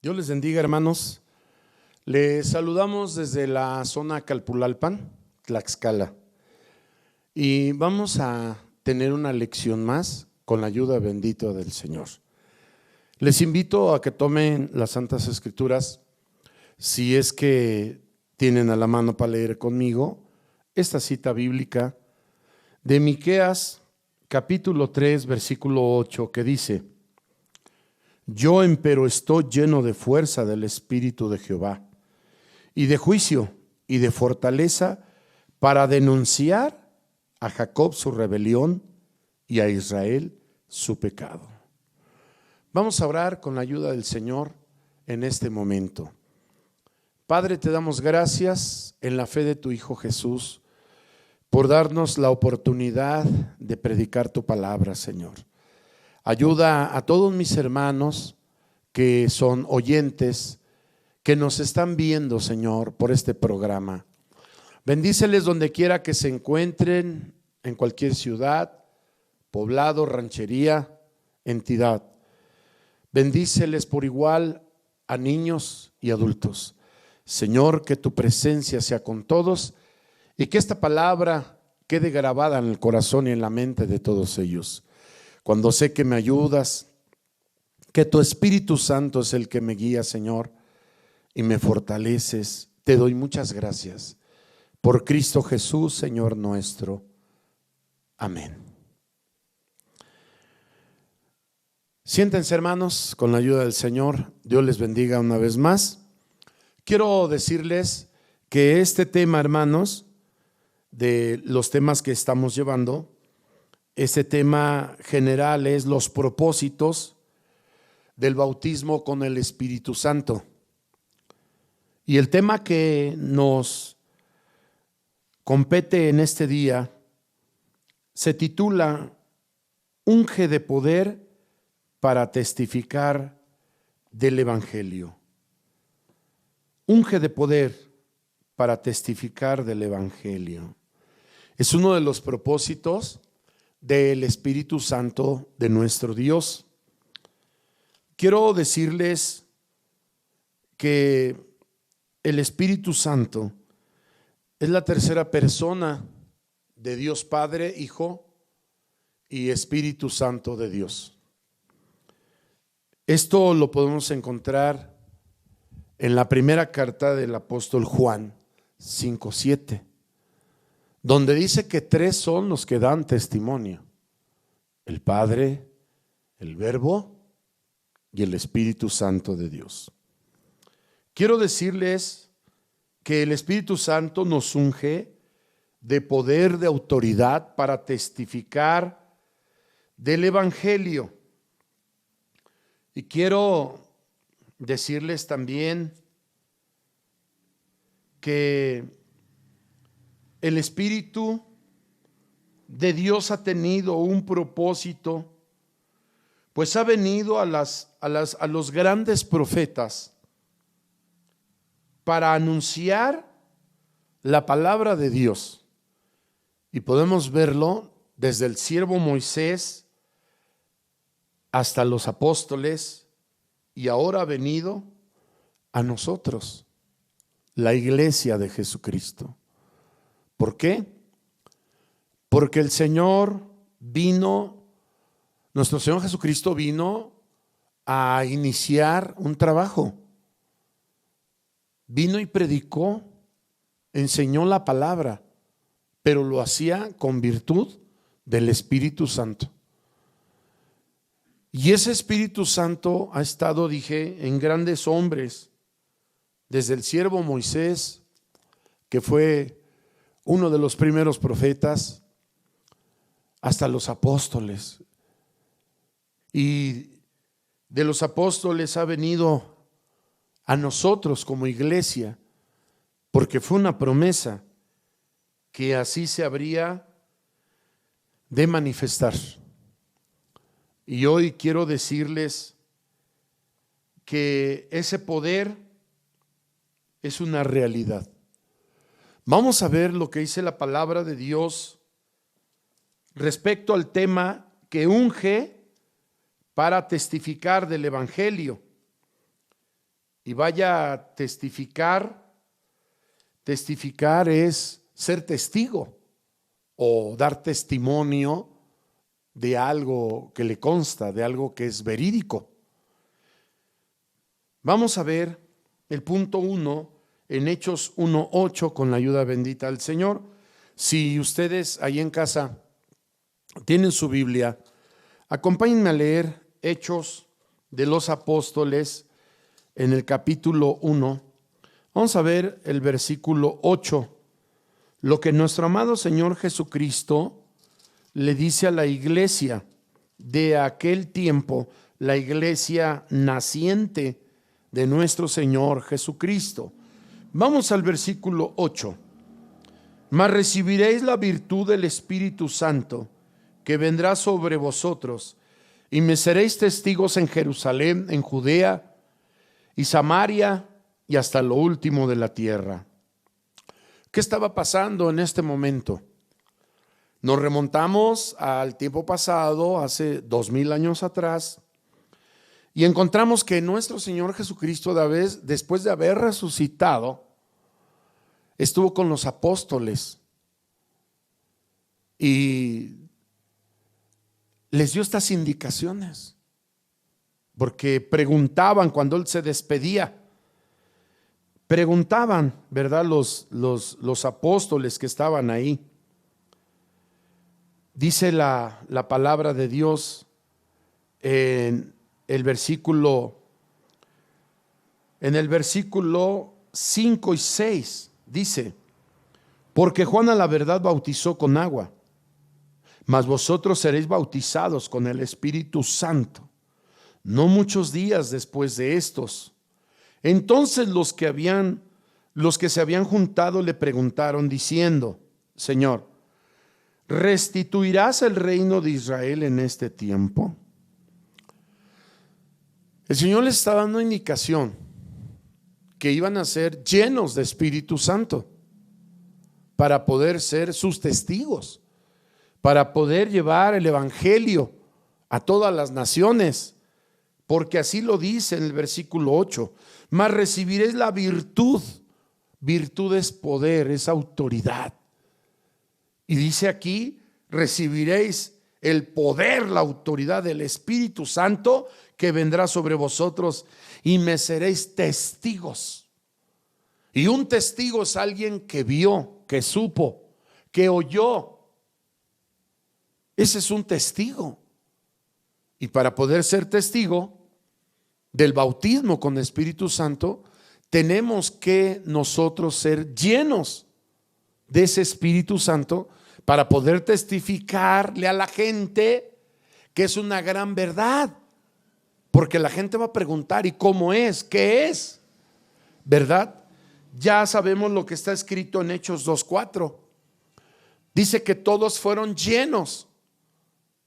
Dios les bendiga, hermanos. Les saludamos desde la zona Calpulalpan, Tlaxcala. Y vamos a tener una lección más con la ayuda bendita del Señor. Les invito a que tomen las Santas Escrituras, si es que tienen a la mano para leer conmigo esta cita bíblica de Miqueas, capítulo 3, versículo 8, que dice: Yo empero estoy lleno de fuerza del Espíritu de Jehová, y de juicio y de fortaleza, para denunciar a Jacob su rebelión y a Israel su pecado. Vamos a orar con la ayuda del Señor en este momento. Padre, te damos gracias en la fe de tu Hijo Jesús por darnos la oportunidad de predicar tu palabra, Señor. Ayuda a todos mis hermanos que son oyentes, que nos están viendo, Señor, por este programa. Bendíceles donde quiera que se encuentren, en cualquier ciudad, poblado, ranchería, entidad. Bendíceles por igual a niños y adultos. Señor, que tu presencia sea con todos y que esta palabra quede grabada en el corazón y en la mente de todos ellos. Cuando sé que me ayudas, que tu Espíritu Santo es el que me guía, Señor, y me fortaleces, te doy muchas gracias. Por Cristo Jesús, Señor nuestro. Amén. Siéntense, hermanos, con la ayuda del Señor. Dios les bendiga una vez más. Quiero decirles que este tema, hermanos, de los temas que estamos llevando, este tema general es los propósitos del bautismo con el Espíritu Santo. Y el tema que nos compete en este día se titula Unge de poder para testificar del Evangelio. Unge de poder para testificar del Evangelio. Es uno de los propósitos del Espíritu Santo de nuestro Dios. Quiero decirles que el Espíritu Santo es la tercera persona de Dios Padre, Hijo y Espíritu Santo de Dios. Esto lo podemos encontrar en la primera carta del apóstol Juan 5:7, donde dice que tres son los que dan testimonio: el Padre, el Verbo y el Espíritu Santo de Dios. Quiero decirles que el Espíritu Santo nos unge de poder, de autoridad para testificar del Evangelio. Y quiero decirles también que el Espíritu de Dios ha tenido un propósito, pues ha venido a los grandes profetas para anunciar la palabra de Dios. Y podemos verlo desde el siervo Moisés hasta los apóstoles, y ahora ha venido a nosotros, la iglesia de Jesucristo. ¿Por qué? Porque el Señor vino, nuestro Señor Jesucristo vino a iniciar un trabajo. Vino y predicó, enseñó la palabra, pero lo hacía con virtud del Espíritu Santo. Y ese Espíritu Santo ha estado, dije, en grandes hombres, desde el siervo Moisés, que fue uno de los primeros profetas, hasta los apóstoles. Y de los apóstoles ha venido a nosotros como iglesia, porque fue una promesa que así se habría de manifestar. Y hoy quiero decirles que ese poder es una realidad. Vamos a ver lo que dice la palabra de Dios respecto al tema que unge para testificar del Evangelio. y vaya a testificar. Testificar es ser testigo o dar testimonio de algo que le consta, de algo que es verídico. Vamos a ver el punto 1 en Hechos 1:8 con la ayuda bendita del Señor. Si ustedes ahí en casa tienen su Biblia, acompáñenme a leer Hechos de los Apóstoles en el capítulo 1. Vamos a ver el versículo 8, lo que nuestro amado Señor Jesucristo le dice a la iglesia de aquel tiempo, la iglesia naciente de nuestro Señor Jesucristo. Vamos al versículo 8. Mas recibiréis la virtud del Espíritu Santo, que vendrá sobre vosotros, y me seréis testigos en Jerusalén, en Judea y Samaria, y hasta lo último de la tierra. ¿Qué estaba pasando en este momento? Nos remontamos al tiempo pasado, hace 2000 años atrás, y encontramos que nuestro Señor Jesucristo, después de haber resucitado, estuvo con los apóstoles y les dio estas indicaciones, porque preguntaban cuando Él se despedía. Preguntaban, ¿verdad? Los apóstoles que estaban ahí. Dice la palabra de Dios en el versículo 5 y 6. Dice: porque Juan a la verdad bautizó con agua, mas vosotros seréis bautizados con el Espíritu Santo, no muchos días después de estos. Entonces los que se habían juntado le preguntaron diciendo: Señor, ¿restituirás el reino de Israel en este tiempo? El Señor les está dando indicación que iban a ser llenos de Espíritu Santo para poder ser sus testigos, para poder llevar el evangelio a todas las naciones, porque así lo dice en el versículo 8. Mas recibiréis la virtud. Virtud es poder, es autoridad. Y dice aquí: recibiréis el poder, la autoridad del Espíritu Santo que vendrá sobre vosotros, y me seréis testigos. Y un testigo es alguien que vio, que supo, que oyó. Ese es un testigo. Y para poder ser testigo del bautismo con Espíritu Santo, tenemos que nosotros ser llenos de ese Espíritu Santo para poder testificarle a la gente que es una gran verdad. Porque la gente va a preguntar: ¿y cómo es? ¿Qué es? ¿Verdad? Ya sabemos lo que está escrito en Hechos 2:4. Dice que todos fueron llenos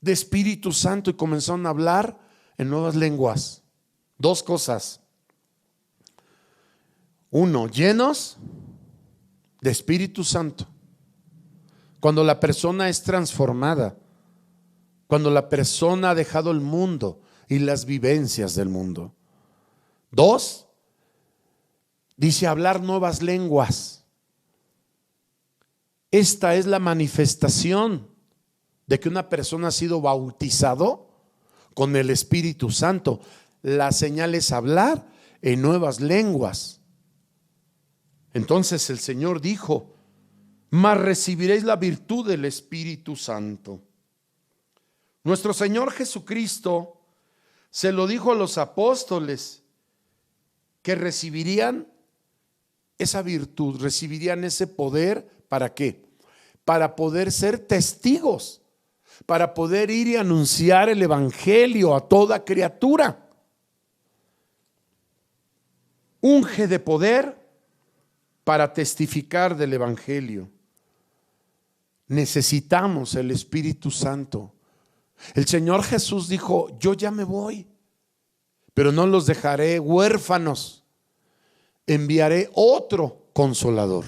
de Espíritu Santo y comenzaron a hablar en nuevas lenguas. Dos cosas. Uno, llenos de Espíritu Santo. Cuando la persona es transformada, cuando la persona ha dejado el mundo y las vivencias del mundo. Dos, dice hablar nuevas lenguas. Esta es la manifestación de que una persona ha sido bautizado con el Espíritu Santo. La señal es hablar en nuevas lenguas. Entonces el Señor dijo: mas recibiréis la virtud del Espíritu Santo. Nuestro Señor Jesucristo se lo dijo a los apóstoles, que recibirían esa virtud, recibirían ese poder. ¿Para qué? Para poder ser testigos, para poder ir y anunciar el evangelio a toda criatura. Unge de poder para testificar del evangelio. Necesitamos el Espíritu Santo. El Señor Jesús dijo: yo ya me voy, pero no los dejaré huérfanos, enviaré otro consolador,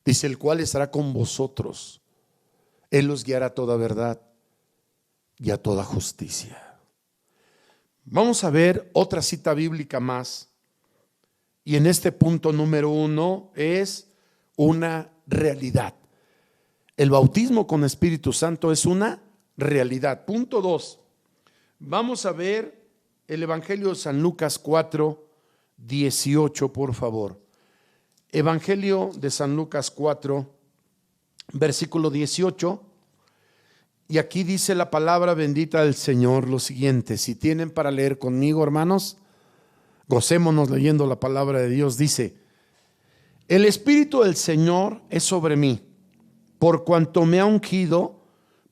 dice, el cual estará con vosotros. Él los guiará a toda verdad y a toda justicia. Vamos a ver otra cita bíblica más Y en este punto número 1 es una realidad. El bautismo con Espíritu Santo es una realidad. Punto 2. Vamos a ver el Evangelio de San Lucas 4, 18, por favor. Evangelio de San Lucas 4, versículo 18. Y aquí dice la palabra bendita del Señor lo siguiente. Si tienen para leer conmigo, hermanos, gocémonos leyendo la palabra de Dios. Dice: el Espíritu del Señor es sobre mí, por cuanto me ha ungido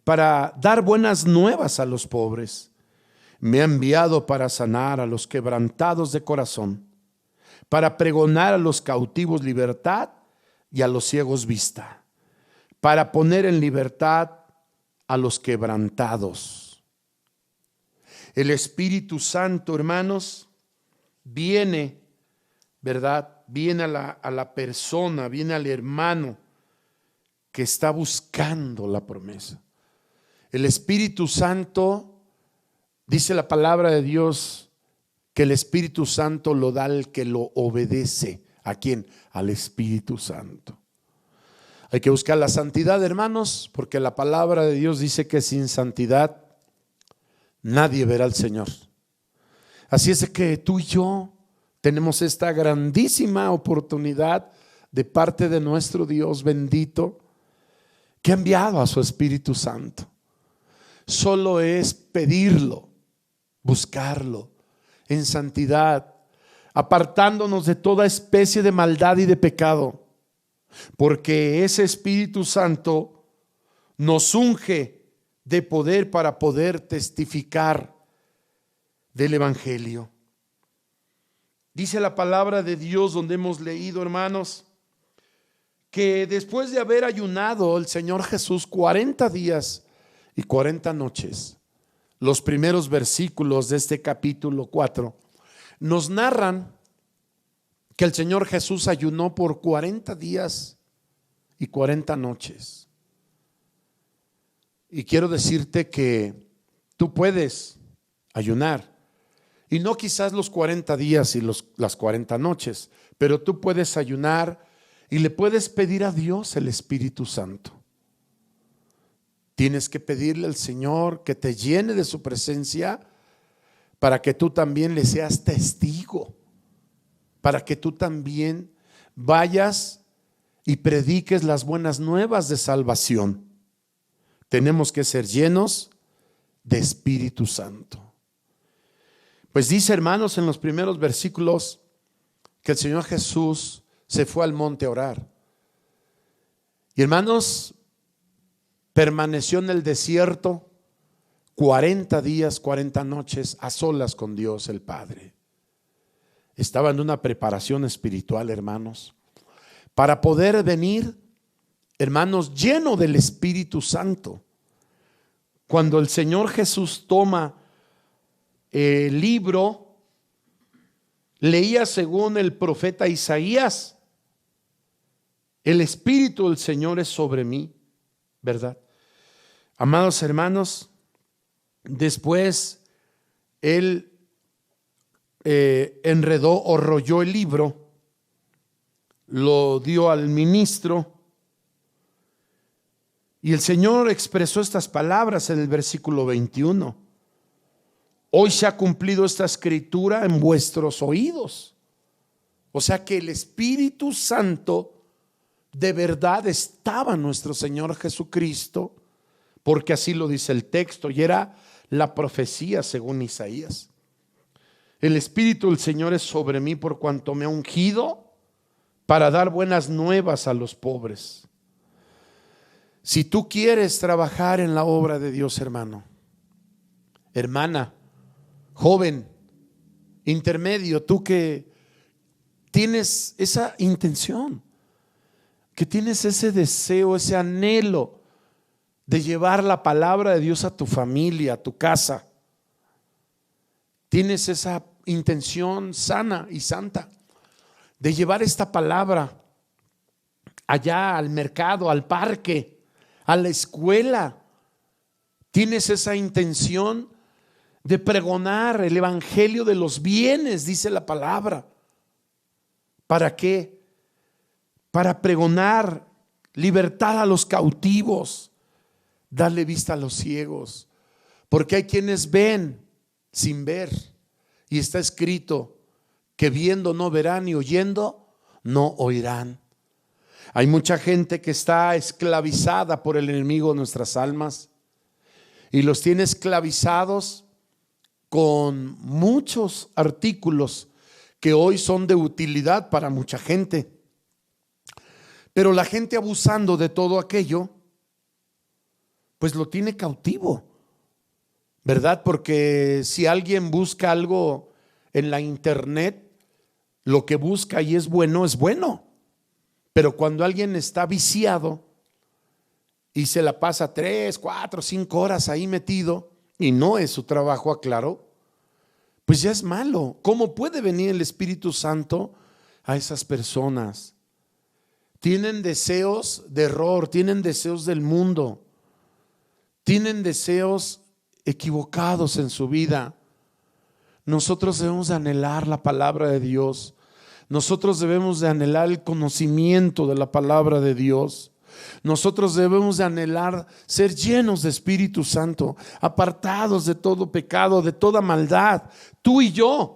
para dar buenas nuevas a los pobres. Me ha enviado para sanar a los quebrantados de corazón, para pregonar a los cautivos libertad y a los ciegos vista, para poner en libertad a los quebrantados. El Espíritu Santo, hermanos, viene, ¿verdad? Viene a la persona, viene al hermano que está buscando la promesa. El Espíritu Santo, dice la palabra de Dios, que el Espíritu Santo lo da al que lo obedece. ¿A quién? Al Espíritu Santo. Hay que buscar la santidad, hermanos, porque la palabra de Dios dice que sin santidad nadie verá al Señor. Así es que tú y yo tenemos esta grandísima oportunidad de parte de nuestro Dios bendito, que ha enviado a su Espíritu Santo. Solo es pedirlo, buscarlo en santidad, apartándonos de toda especie de maldad y de pecado, porque ese Espíritu Santo nos unge de poder para poder testificar del Evangelio. Dice la palabra de Dios, donde hemos leído, hermanos, que después de haber ayunado el Señor Jesús 40 días y 40 noches, los primeros versículos de este capítulo 4 nos narran que el Señor Jesús ayunó por 40 días y 40 noches. Y quiero decirte que tú puedes ayunar, y no quizás los 40 días y las 40 noches, pero tú puedes ayunar y le puedes pedir a Dios el Espíritu Santo. Tienes que pedirle al Señor que te llene de su presencia para que tú también le seas testigo, para que tú también vayas y prediques las buenas nuevas de salvación. Tenemos que ser llenos de Espíritu Santo. Pues dice, hermanos, en los primeros versículos que el Señor Jesús se fue al monte a orar. Y, hermanos, permaneció en el desierto 40 días, 40 noches a solas con Dios el Padre. Estaba en una preparación espiritual, hermanos, para poder venir, hermanos, lleno del Espíritu Santo. Cuando el Señor Jesús toma el libro, leía según el profeta Isaías: el Espíritu del Señor es sobre mí, ¿verdad? Amados hermanos, después él enredó o rolló el libro, lo dio al ministro, y el Señor expresó estas palabras en el versículo 21. Hoy se ha cumplido esta escritura en vuestros oídos. O sea que el Espíritu Santo de verdad estaba en nuestro Señor Jesucristo, porque así lo dice el texto, y era la profecía según Isaías. El Espíritu del Señor es sobre mí, por cuanto me ha ungido para dar buenas nuevas a los pobres. Si tú quieres trabajar en la obra de Dios, hermano, hermana, joven, intermedio, tú que tienes esa intención, que tienes ese deseo, ese anhelo de llevar la palabra de Dios a tu familia, a tu casa, tienes esa intención sana y santa de llevar esta palabra allá al mercado, al parque, a la escuela, tienes esa intención de pregonar el evangelio de los bienes, dice la palabra. ¿Para qué? Para pregonar libertad a los cautivos, darle vista a los ciegos, porque hay quienes ven sin ver, y está escrito que viendo no verán y oyendo no oirán. Hay mucha gente que está esclavizada por el enemigo de nuestras almas y los tiene esclavizados con muchos artículos que hoy son de utilidad para mucha gente. Pero la gente, abusando de todo aquello, pues lo tiene cautivo, ¿verdad? Porque si alguien busca algo en la internet, lo que busca y es bueno, es bueno. Pero cuando alguien está viciado y se la pasa 3, 4, 5 horas ahí metido y no es su trabajo, aclaro, pues ya es malo. ¿Cómo puede venir el Espíritu Santo a esas personas? Tienen deseos de error, tienen deseos del mundo, tienen deseos equivocados en su vida. Nosotros debemos de anhelar la palabra de Dios. Nosotros debemos de anhelar el conocimiento de la palabra de Dios. Nosotros debemos de anhelar ser llenos de Espíritu Santo, apartados de todo pecado, de toda maldad. Tú y yo.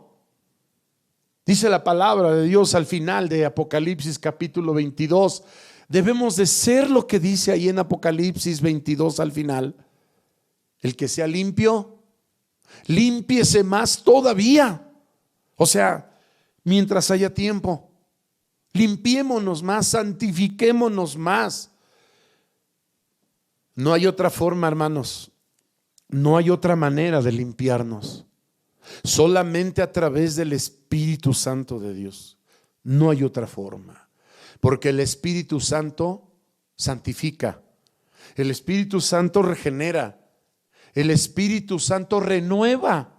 Dice la palabra de Dios al final de Apocalipsis capítulo 22. Debemos de ser lo que dice ahí en Apocalipsis 22 al final. El que sea limpio, límpiese más todavía. O sea, mientras haya tiempo, limpiémonos más, santifiquémonos más. No hay otra forma, hermanos. No hay otra manera de limpiarnos. Solamente a través del Espíritu Santo de Dios. No hay otra forma. Porque el Espíritu Santo santifica. El Espíritu Santo regenera. El Espíritu Santo renueva.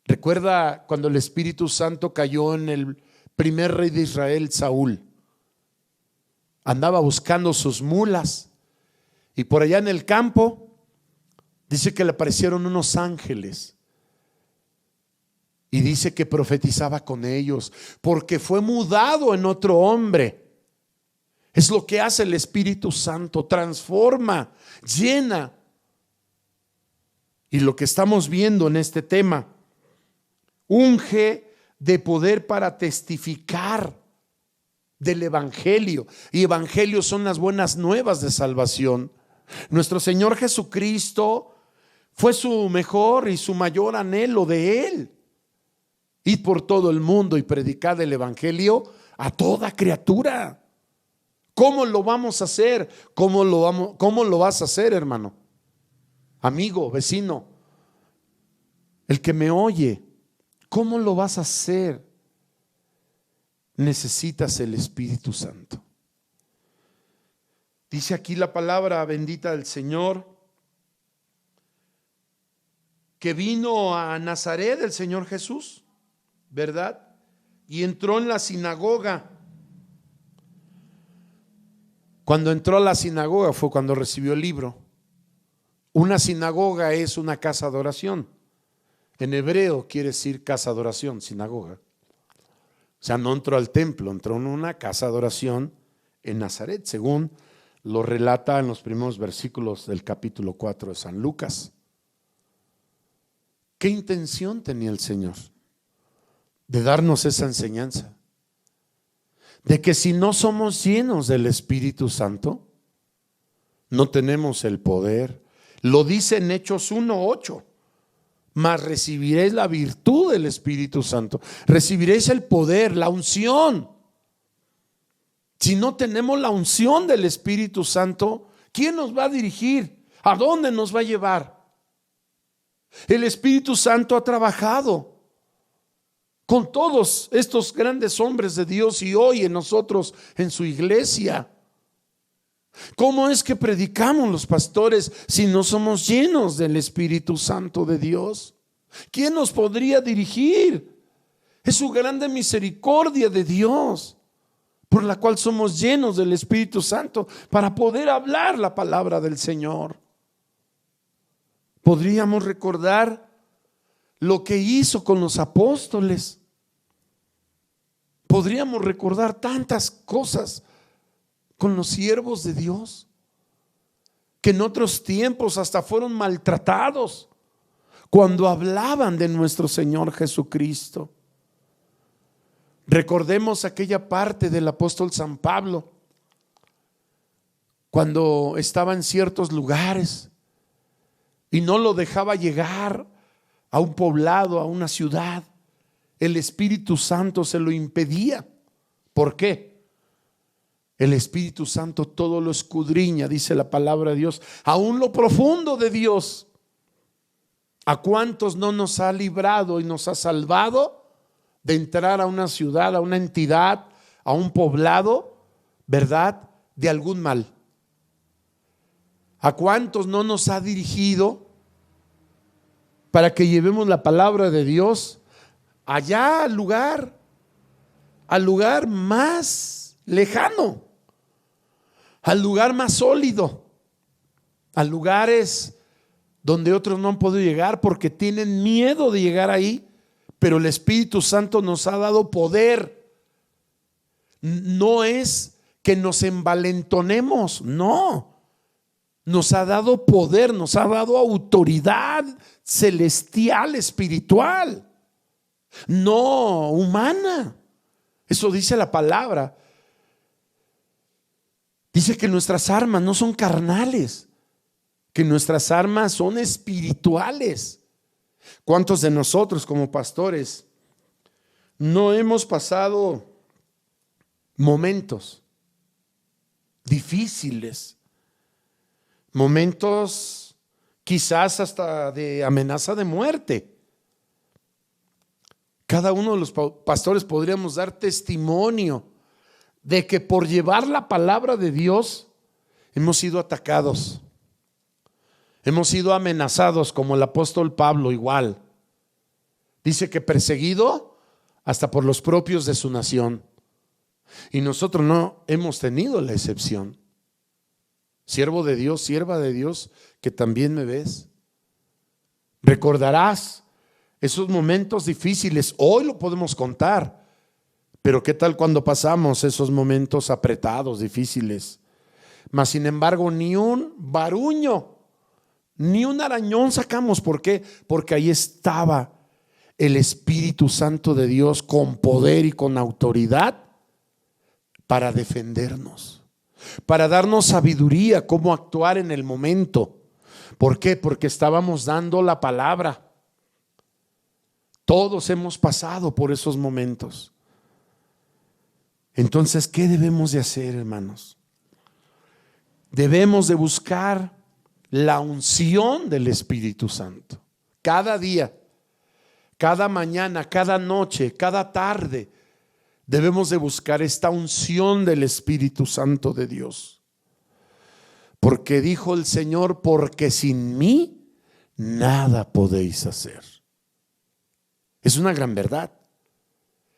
Recuerda cuando el Espíritu Santo cayó en el primer rey de Israel, Saúl. Andaba buscando sus mulas y por allá en el campo dice que le aparecieron unos ángeles y dice que profetizaba con ellos porque fue mudado en otro hombre. Es lo que hace el Espíritu Santo, transforma, llena. Y lo que estamos viendo en este tema, unge de poder para testificar del evangelio. Y evangelio son las buenas nuevas de salvación. Nuestro Señor Jesucristo fue su mejor y su mayor anhelo de Él. Ir por todo el mundo y predicar el evangelio a toda criatura. ¿Cómo lo vamos a hacer? ¿Cómo lo vas a hacer, hermano? Amigo, vecino, el que me oye, ¿cómo lo vas a hacer? Necesitas el Espíritu Santo. Dice aquí la palabra bendita del Señor, que vino a Nazaret el Señor Jesús, ¿verdad? Y entró en la sinagoga. Cuando entró a la sinagoga fue cuando recibió el libro. Una sinagoga es una casa de oración. En hebreo quiere decir casa de oración, sinagoga. O sea, no entró al templo, entró en una casa de oración en Nazaret, según lo relata en los primeros versículos del capítulo 4 de San Lucas. ¿Qué intención tenía el Señor? De darnos esa enseñanza. De que si no somos llenos del Espíritu Santo, no tenemos el poder. Lo dice en Hechos 1:8. Mas recibiréis la virtud del Espíritu Santo. Recibiréis el poder, la unción. Si no tenemos la unción del Espíritu Santo, ¿quién nos va a dirigir? ¿A dónde nos va a llevar? El Espíritu Santo ha trabajado con todos estos grandes hombres de Dios y hoy en nosotros, en su iglesia. ¿Cómo es que predicamos los pastores si no somos llenos del Espíritu Santo de Dios? ¿Quién nos podría dirigir? Es su grande misericordia de Dios, por la cual somos llenos del Espíritu Santo para poder hablar la palabra del Señor. Podríamos recordar lo que hizo con los apóstoles. Podríamos recordar tantas cosas con los siervos de Dios, que en otros tiempos hasta fueron maltratados cuando hablaban de nuestro Señor Jesucristo. Recordemos aquella parte del apóstol San Pablo, cuando estaba en ciertos lugares y no lo dejaba llegar a un poblado, a una ciudad. El Espíritu Santo se lo impedía. ¿Por qué? El Espíritu Santo todo lo escudriña, dice la palabra de Dios, aún lo profundo de Dios. ¿A cuántos no nos ha librado y nos ha salvado de entrar a una ciudad, a una entidad, a un poblado, verdad, de algún mal? ¿A cuántos no nos ha dirigido para que llevemos la palabra de Dios allá al lugar más lejano, al lugar más sólido, a lugares donde otros no han podido llegar porque tienen miedo de llegar ahí? Pero el Espíritu Santo nos ha dado poder. No es que nos envalentonemos, no. Nos ha dado poder, nos ha dado autoridad celestial, espiritual, no humana. Eso dice la palabra. Dice que nuestras armas no son carnales, que nuestras armas son espirituales. ¿Cuántos de nosotros como pastores no hemos pasado momentos difíciles? Momentos quizás hasta de amenaza de muerte. Cada uno de los pastores podríamos dar testimonio de que por llevar la palabra de Dios hemos sido atacados, hemos sido amenazados, como el apóstol Pablo igual. Dice que perseguido hasta por los propios de su nación. Y nosotros no hemos tenido la excepción. Siervo de Dios, sierva de Dios, que también me ves. Recordarás esos momentos difíciles. Hoy lo podemos contar, pero ¿qué tal cuando pasamos esos momentos apretados, difíciles? Mas sin embargo, ni un baruño, ni un arañón sacamos. ¿Por qué? Porque ahí estaba el Espíritu Santo de Dios con poder y con autoridad para defendernos, para darnos sabiduría, cómo actuar en el momento. ¿Por qué? Porque estábamos dando la palabra. Todos hemos pasado por esos momentos. Entonces, ¿qué debemos de hacer, hermanos? Debemos de buscar la unción del Espíritu Santo. Cada día, cada mañana, cada noche, cada tarde, debemos de buscar esta unción del Espíritu Santo de Dios. Porque dijo el Señor, porque sin mí nada podéis hacer. Es una gran verdad.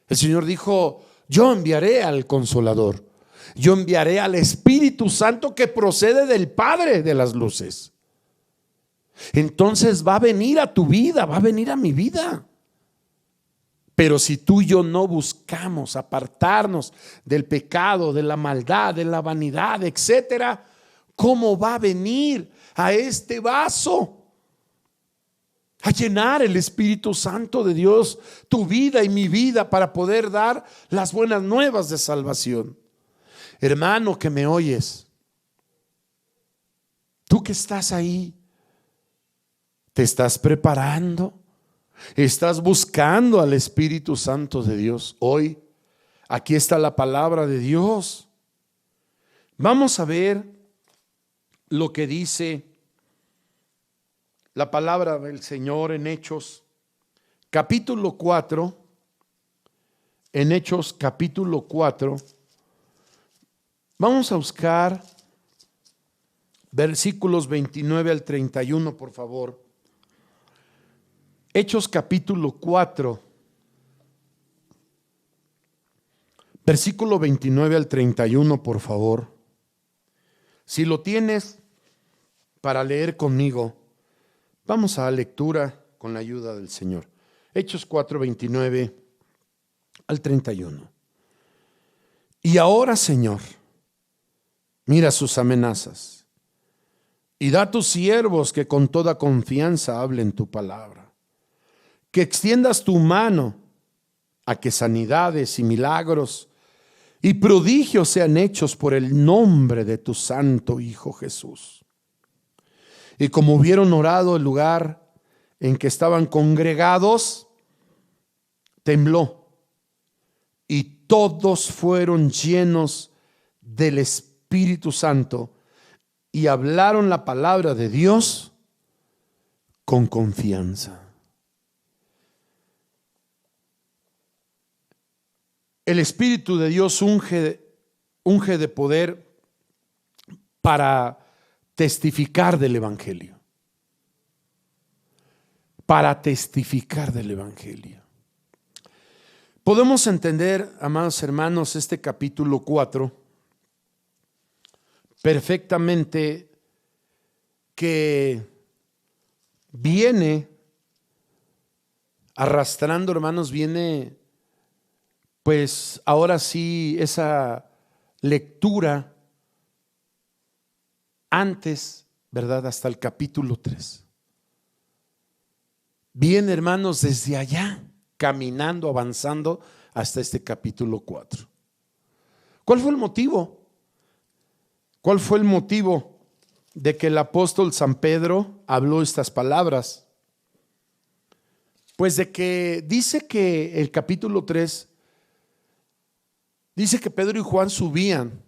El Señor dijo, yo enviaré al Consolador, yo enviaré al Espíritu Santo que procede del Padre de las luces. Entonces va a venir a tu vida, va a venir a mi vida. Pero si tú y yo no buscamos apartarnos del pecado, de la maldad, de la vanidad, etcétera, ¿cómo va a venir a este vaso a llenar el Espíritu Santo de Dios tu vida y mi vida para poder dar las buenas nuevas de salvación? Hermano que me oyes, tú que estás ahí, ¿te estás preparando? ¿Estás buscando al Espíritu Santo de Dios? Hoy, aquí está la palabra de Dios. Vamos a ver lo que dice la palabra del Señor en Hechos, capítulo 4. En Hechos, capítulo 4. Vamos a buscar versículos 29 al 31, por favor. Hechos capítulo 4, versículo 29 al 31, por favor. Si lo tienes para leer conmigo, vamos a la lectura con la ayuda del Señor. Hechos 4, 29 al 31. Y ahora, Señor, mira sus amenazas y da a tus siervos que con toda confianza hablen tu palabra. Que extiendas tu mano a que sanidades y milagros y prodigios sean hechos por el nombre de tu santo Hijo Jesús. Y como hubieron orado, el lugar en que estaban congregados tembló, y todos fueron llenos del Espíritu Santo y hablaron la palabra de Dios con confianza. El Espíritu de Dios unge de poder para testificar del Evangelio. Para testificar del Evangelio. Podemos entender, amados hermanos, este capítulo 4 perfectamente, que viene arrastrando, hermanos, viene pues ahora sí esa lectura antes, ¿verdad? Hasta el capítulo 3. Viene, hermanos, desde allá, caminando, avanzando hasta este capítulo 4. ¿Cuál fue el motivo? ¿Cuál fue el motivo de que el apóstol San Pedro habló estas palabras? Pues de que dice que el capítulo 3 dice que Pedro y Juan subían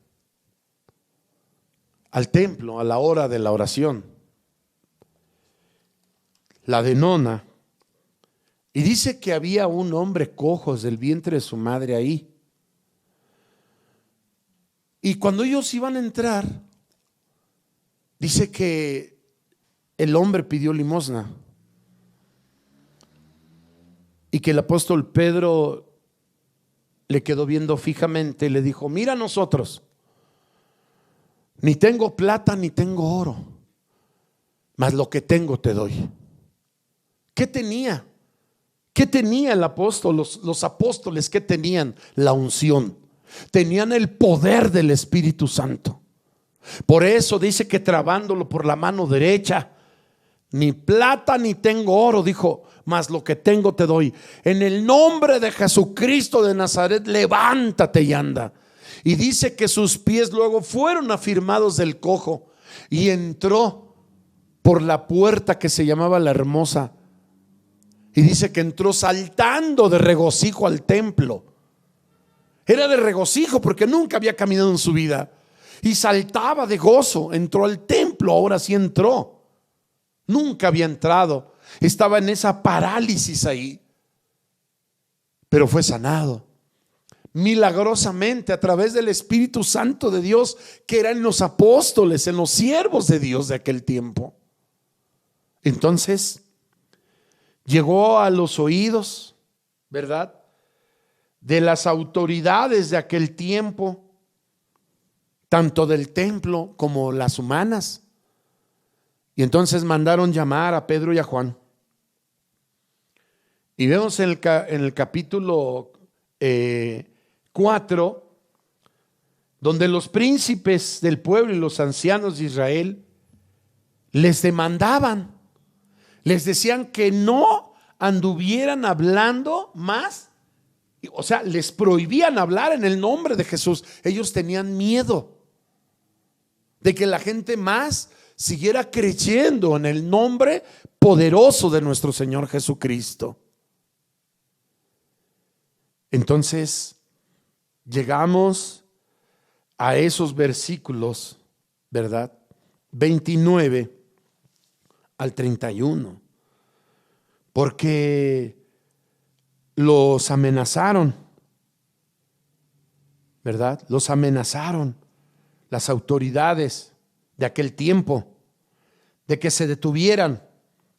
al templo a la hora de la oración, la de nona, y dice que había un hombre cojo del vientre de su madre ahí. Y cuando ellos iban a entrar, dice que el hombre pidió limosna y que el apóstol Pedro le quedó viendo fijamente y le dijo: mira, nosotros ni tengo plata ni tengo oro, mas lo que tengo te doy. ¿Qué tenía? ¿Qué tenía el apóstol? Los apóstoles, ¿qué tenían? La unción. Tenían el poder del Espíritu Santo. Por eso dice que trabándolo por la mano derecha: ni plata ni tengo oro, dijo, mas lo que tengo te doy. En el nombre de Jesucristo de Nazaret, levántate y anda. Y dice que sus pies luego fueron afirmados del cojo y entró por la puerta que se llamaba la Hermosa. Y dice que entró saltando de regocijo al templo. Era de regocijo porque nunca había caminado en su vida. Y saltaba de gozo. Entró al templo, ahora sí entró. Nunca había entrado. Estaba en esa parálisis ahí. Pero fue sanado milagrosamente a través del Espíritu Santo de Dios, que era en los apóstoles, en los siervos de Dios de aquel tiempo. Entonces llegó a los oídos, ¿verdad?, de las autoridades de aquel tiempo, tanto del templo como las humanas. Y entonces mandaron llamar a Pedro y a Juan. Y vemos en el capítulo 4, donde los príncipes del pueblo y los ancianos de Israel les demandaban, les decían que no anduvieran hablando más. O sea, les prohibían hablar en el nombre de Jesús. Ellos tenían miedo de que la gente más siguiera creyendo en el nombre poderoso de nuestro Señor Jesucristo. Entonces llegamos a esos versículos, ¿verdad?, 29 al 31, porque los amenazaron, ¿verdad? Los amenazaron las autoridades de aquel tiempo de que se detuvieran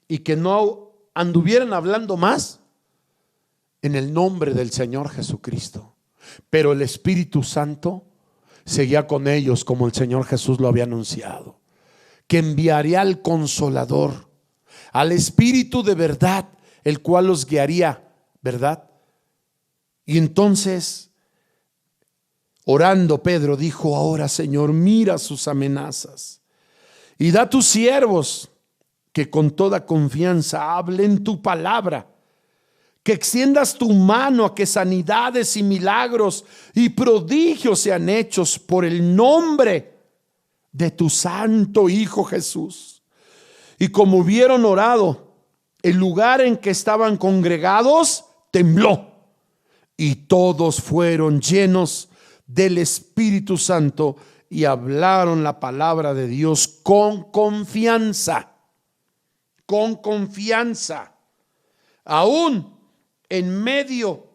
y que no anduvieran hablando más en el nombre del Señor Jesucristo. Pero el Espíritu Santo seguía con ellos, como el Señor Jesús lo había anunciado, que enviaría al Consolador, al Espíritu de verdad, el cual los guiaría, ¿verdad? Y entonces, Orando, Pedro dijo: ahora, Señor, mira sus amenazas y da a tus siervos que con toda confianza hablen tu palabra, que extiendas tu mano a que sanidades y milagros y prodigios sean hechos por el nombre de tu santo Hijo Jesús. Y como hubieron orado, el lugar en que estaban congregados tembló, y todos fueron llenos del Espíritu Santo y hablaron la palabra de Dios con confianza, aún en medio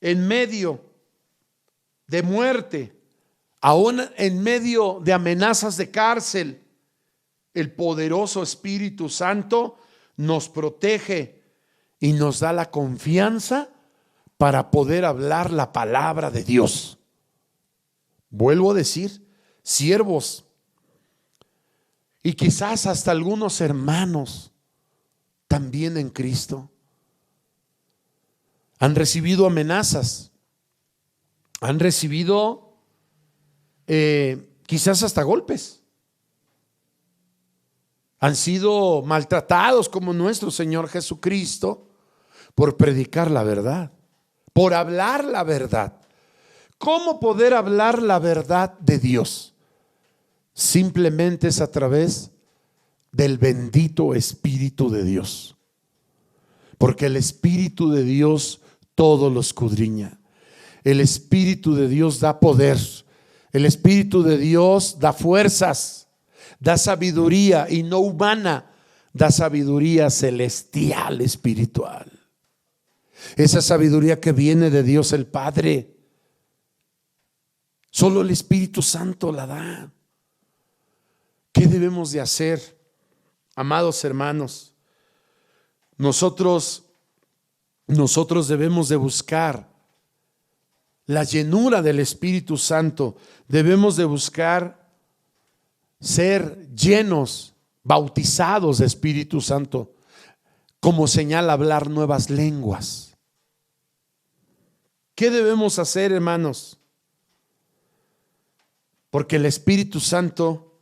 de muerte, aún en medio de amenazas de cárcel. El poderoso Espíritu Santo nos protege y nos da la confianza para poder hablar la palabra de Dios. Vuelvo a decir, siervos y quizás hasta algunos hermanos también en Cristo han recibido amenazas, han recibido quizás hasta golpes, han sido maltratados como nuestro Señor Jesucristo por predicar la verdad, por hablar la verdad. ¿Cómo poder hablar la verdad de Dios? Simplemente es a través del bendito Espíritu de Dios, porque el Espíritu de Dios todo lo escudriña. El Espíritu de Dios da poder, el Espíritu de Dios da fuerzas, da sabiduría, y no humana, da sabiduría celestial, espiritual. Esa sabiduría que viene de Dios el Padre, solo el Espíritu Santo la da. ¿Qué debemos de hacer, amados hermanos? Nosotros debemos de buscar la llenura del Espíritu Santo. Debemos de buscar ser llenos, bautizados de Espíritu Santo, como señal hablar nuevas lenguas. ¿Qué debemos hacer, hermanos? Porque el Espíritu Santo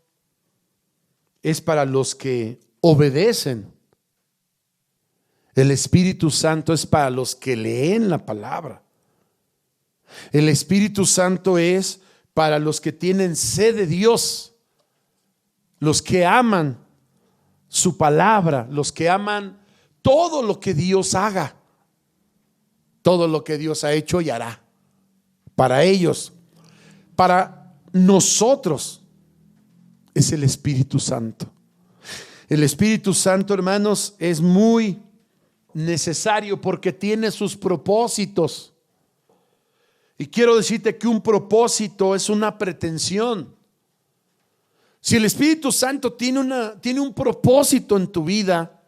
es para los que obedecen. El Espíritu Santo es para los que leen la palabra. El Espíritu Santo es para los que tienen sed de Dios, los que aman su palabra, los que aman todo lo que Dios haga, todo lo que Dios ha hecho y hará. Para ellos, para nosotros, es el Espíritu Santo. El Espíritu Santo, hermanos, es muy necesario porque tiene sus propósitos. Y quiero decirte que un propósito es una pretensión. Si el Espíritu Santo tiene un propósito en tu vida,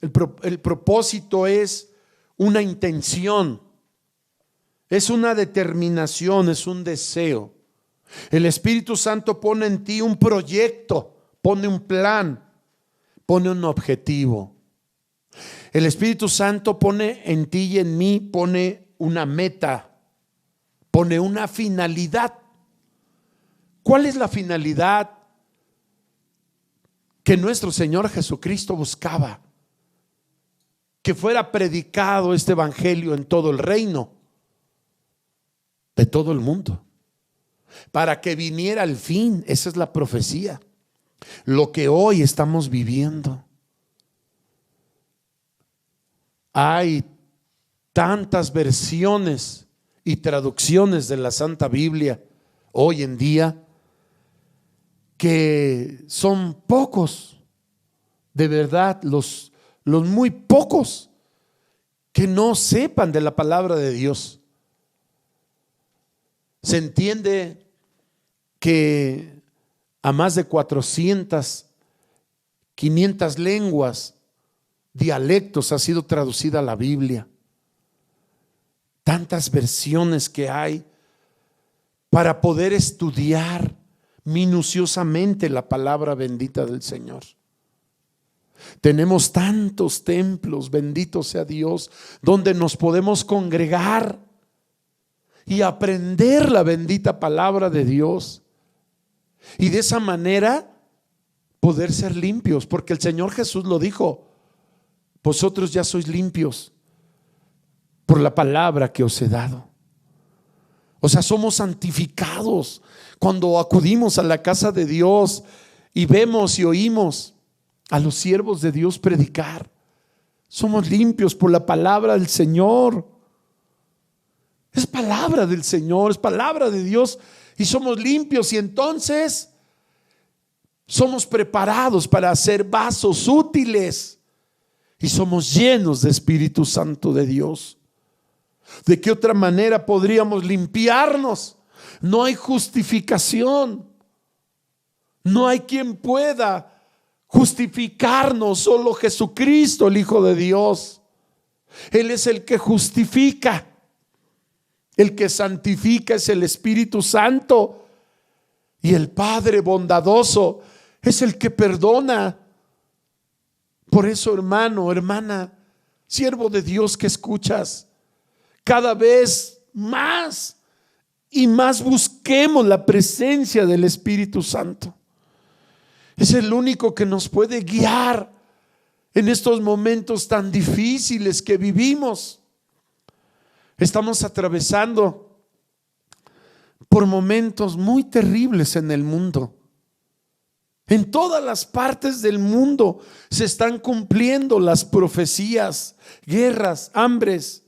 el propósito es una intención, es una determinación, es un deseo. El Espíritu Santo pone en ti un proyecto, pone un plan, pone un objetivo. El Espíritu Santo pone en ti y en mí, pone una meta, pone una finalidad. ¿Cuál es la finalidad que nuestro Señor Jesucristo buscaba? Que fuera predicado este evangelio en todo el reino, de todo el mundo, para que viniera al fin. Esa es la profecía, lo que hoy estamos viviendo. Hay tantas versiones y traducciones de la Santa Biblia hoy en día que son pocos, de verdad, los muy pocos que no sepan de la palabra de Dios. Se entiende que a más de 400, 500 lenguas, dialectos ha sido traducida la Biblia. Tantas versiones que hay para poder estudiar minuciosamente la palabra bendita del Señor. Tenemos tantos templos, bendito sea Dios, donde nos podemos congregar y aprender la bendita palabra de Dios. Y de esa manera poder ser limpios, porque el Señor Jesús lo dijo: vosotros ya sois limpios por la palabra que os he dado. O sea, somos santificados cuando acudimos a la casa de Dios y vemos y oímos a los siervos de Dios predicar. Somos limpios por la palabra del Señor. Es palabra del Señor, es palabra de Dios, y somos limpios, y entonces somos preparados para ser vasos útiles y somos llenos de Espíritu Santo de Dios. ¿De qué otra manera podríamos limpiarnos? No hay justificación. No hay quien pueda justificarnos, solo Jesucristo, el Hijo de Dios. Él es el que justifica. El que santifica es el Espíritu Santo. Y el Padre bondadoso es el que perdona. Por eso, hermano, hermana, siervo de Dios que escuchas, cada vez más y más busquemos la presencia del Espíritu Santo. Es el único que nos puede guiar en estos momentos tan difíciles que vivimos. Estamos atravesando por momentos muy terribles en el mundo. En todas las partes del mundo se están cumpliendo las profecías: guerras, hambres,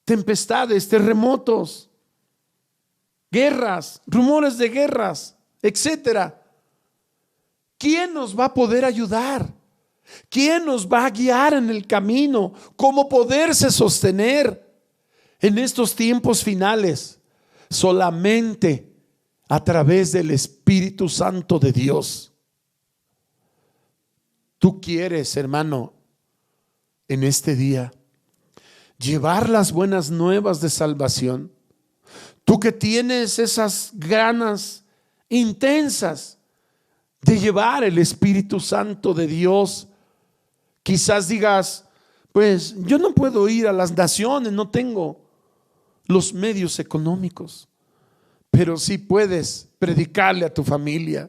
tempestades, terremotos, guerras, rumores de guerras, etcétera. ¿Quién nos va a poder ayudar? ¿Quién nos va a guiar en el camino? ¿Cómo poderse sostener en estos tiempos finales? Solamente a través del Espíritu Santo de Dios. Tú quieres, hermano, en este día llevar las buenas nuevas de salvación. Tú que tienes esas ganas intensas de llevar el Espíritu Santo de Dios, quizás digas: pues yo no puedo ir a las naciones, no tengo los medios económicos. Pero sí puedes predicarle a tu familia,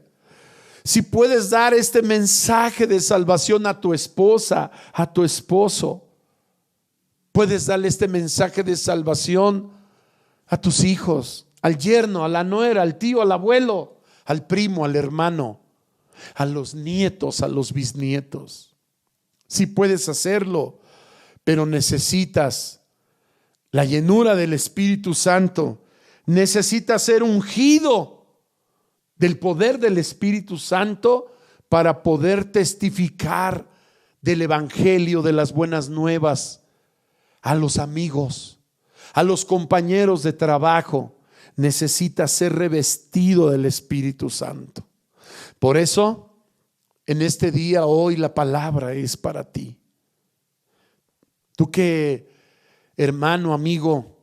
si puedes dar este mensaje de salvación a tu esposa, a tu esposo. Puedes darle este mensaje de salvación a tus hijos, al yerno, a la nuera, al tío, al abuelo, al primo, al hermano, a los nietos, a los bisnietos. Sí puedes hacerlo, pero necesitas la llenura del Espíritu Santo. Necesitas ser ungido del poder del Espíritu Santo para poder testificar del Evangelio, de las buenas nuevas, a los amigos, a los compañeros de trabajo. Necesitas ser revestido del Espíritu Santo. Por eso, en este día, hoy, la palabra es para ti. Tú que, hermano, amigo,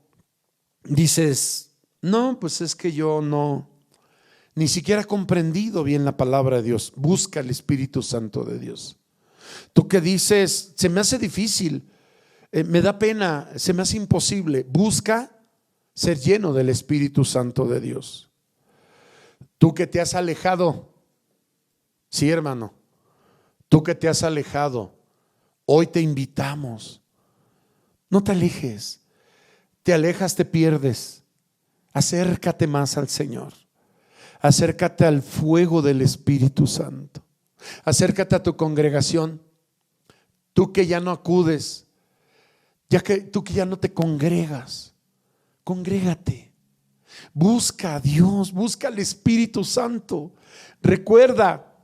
dices: no, pues es que yo no, ni siquiera he comprendido bien la palabra de Dios. Busca el Espíritu Santo de Dios. Tú que dices: se me hace difícil, me da pena, se me hace imposible. Busca ser lleno del Espíritu Santo de Dios. Tú que te has alejado, sí, hermano, tú que te has alejado, hoy te invitamos. No te alejes. Te alejas, te pierdes. Acércate más al Señor. Acércate al fuego del Espíritu Santo. Acércate a tu congregación. Tú que ya no acudes, tú que ya no te congregas, congrégate. Busca a Dios, busca al Espíritu Santo. Recuerda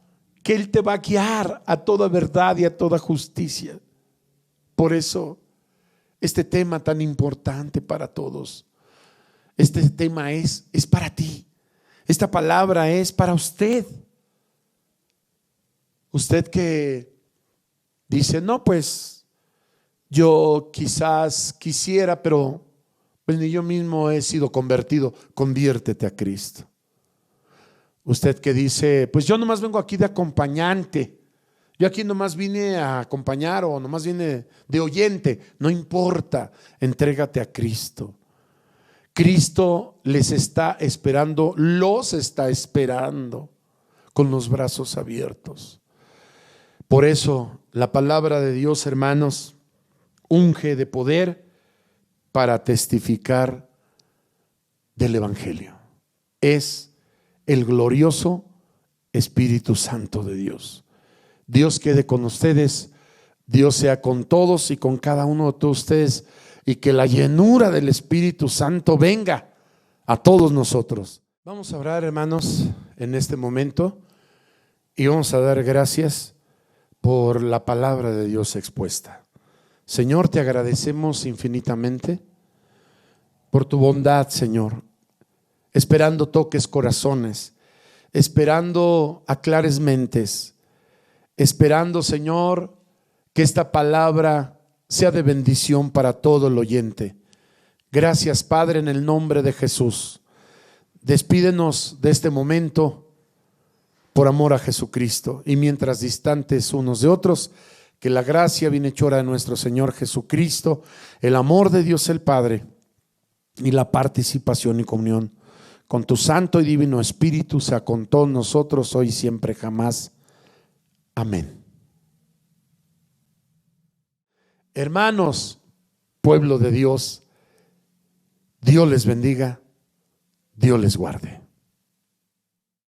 que Él te va a guiar a toda verdad y a toda justicia. Por eso, este tema tan importante para todos. Este tema es para ti. Esta palabra es para usted. Usted que dice: no, pues yo quizás quisiera, pero pues ni yo mismo he sido convertido. Conviértete a Cristo. Usted que dice: pues yo nomás vengo aquí de acompañante, yo aquí nomás vine a acompañar, o nomás vine de oyente. No importa, entrégate a Cristo. Cristo les está esperando, los está esperando con los brazos abiertos. Por eso la palabra de Dios, hermanos, unge de poder para testificar del Evangelio. Es el glorioso Espíritu Santo de Dios. Dios quede con ustedes, Dios sea con todos y con cada uno de ustedes, y que la llenura del Espíritu Santo venga a todos nosotros. Vamos a orar, hermanos, en este momento, y vamos a dar gracias por la palabra de Dios expuesta. Señor, te agradecemos infinitamente por tu bondad, Señor, esperando toques corazones, esperando aclares mentes, esperando, Señor, que esta palabra sea de bendición para todo el oyente. Gracias, Padre, en el nombre de Jesús. Despídenos de este momento por amor a Jesucristo, y mientras distantes unos de otros, que la gracia bienhechora de nuestro Señor Jesucristo, el amor de Dios el Padre y la participación y comunión con tu Santo y Divino Espíritu sea con todos nosotros hoy y siempre jamás. Amén. Hermanos, pueblo de Dios, Dios les bendiga, Dios les guarde.